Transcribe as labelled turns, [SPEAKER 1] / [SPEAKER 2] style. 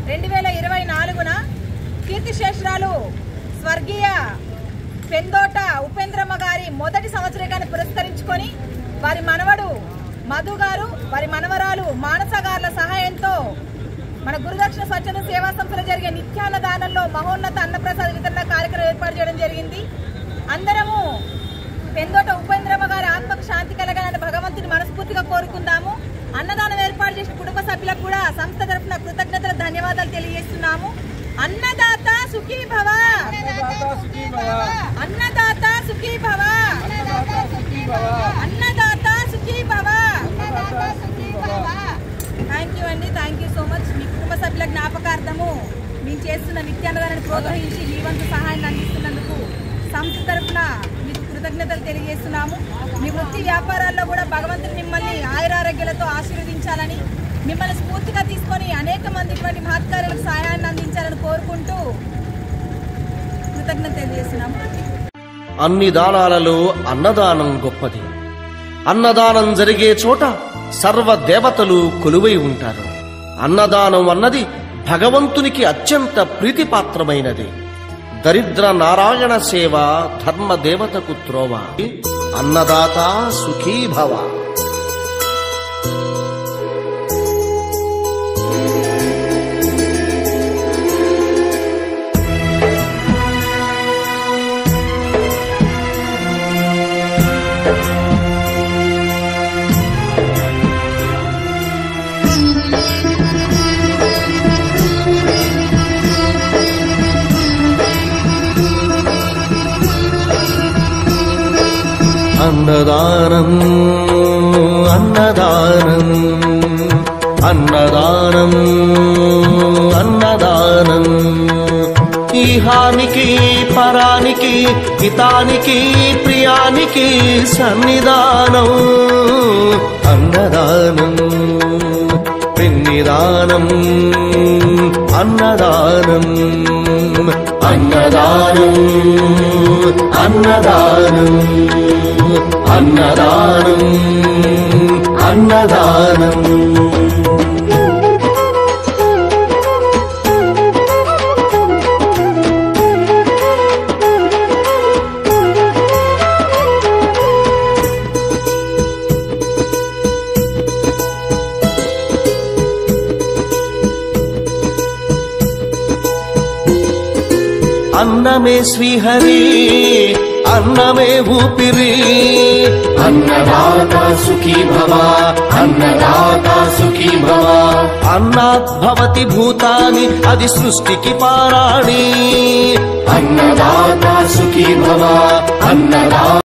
[SPEAKER 1] 2024న కీర్తిశేషరాలు స్వర్గీయ పెందోట ఉపేంద్రమ్మ గారి మొదటి సంవత్సరీకాన్ని పురస్కరించుకొని వారి మనవడు మధు గారు వారి మనవరాలు మానస గారుల సహాయంతో మన గురుదక్షిణ స్వచ్ఛంద సేవా సంస్థలో జరిగే నిత్యాన్నదానంలో మహోన్నత అన్నప్రసాద వితరణ కార్యక్రమం ఏర్పాటు చేయడం జరిగింది. అందరము పెందోట ఉపేంద్రమ్మ గారి ఆత్మకు శాంతి కలగాలని భగవంతుని మనస్ఫూర్తిగా కోరుకుందాము. అన్నదానం ఏర్పాటు చేసిన కుటుంబ సభ్యులకు కూడా సంస్థ తరఫున కృతజ్ఞతలు ధన్యవాదాలు తెలియజేస్తున్నాము. అన్నదాత సుఖీ భవ, అన్నదాత సుఖీ భవ, అన్నదాత సుఖీ భవ. థ్యాంక్ యూ అండి, థ్యాంక్ యూ సో మచ్. మీ కుటుంబ సభ్యుల జ్ఞాపకార్థము మేము చేస్తున్న నిత్యాన్నదానాన్ని ప్రోత్సహించి మీ వంతు సహాయాన్ని అందిస్తున్నందుకు సంస్థ తరఫున మీకు కృతజ్ఞతలు తెలియజేస్తున్నాము. మీ వృత్తి వ్యాపారాల్లో కూడా భగవంతుడు మిమ్మల్ని ఆయురారోగ్యాలతో ఆశీర్వదించాలని, మిమ్మల్ని స్ఫూర్తిగా తీసుకొని అనేక మంది ఇటువంటి మహత్కార్యాలకు సహాయాన్ని అందించాలని కోరుకుంటూ కృతజ్ఞత తెలియజేస్తున్నాము.
[SPEAKER 2] అన్ని దానాలలో అన్నదానం గొప్పది. అన్నదానం జరిగే చోట సర్వ దేవతలు కొలువై ఉంటారు. అన్నదానం అన్నది భగవంతునికి అత్యంత ప్రీతిపాత్రమైనది. దరిద్ర నారాయణ సేవ ధర్మ దేవతకు త్రోవ. అన్నదాత సుఖీ భవ. అన్నదానం అన్నదానం అన్నదానం అన్నదానం. ఈహానికి పరానికి హితానికి ప్రియానికి సన్నిధానం. అన్నదానం పిన్నిదానం అన్నదానం అన్నదానం అన్నదానం అన్నదానం అన్నదానం. అన్నమే శ్రీహరి, అన్నమే ఊపిరి.
[SPEAKER 3] అన్నదాత సుఖీ భవ, అన్నదాత సుఖీ భవ.
[SPEAKER 2] అన్నాద్భవతి భూతాని, అది సృష్టికి పారాణి.
[SPEAKER 3] అన్నదాత సుఖీ భవ, అన్నదాత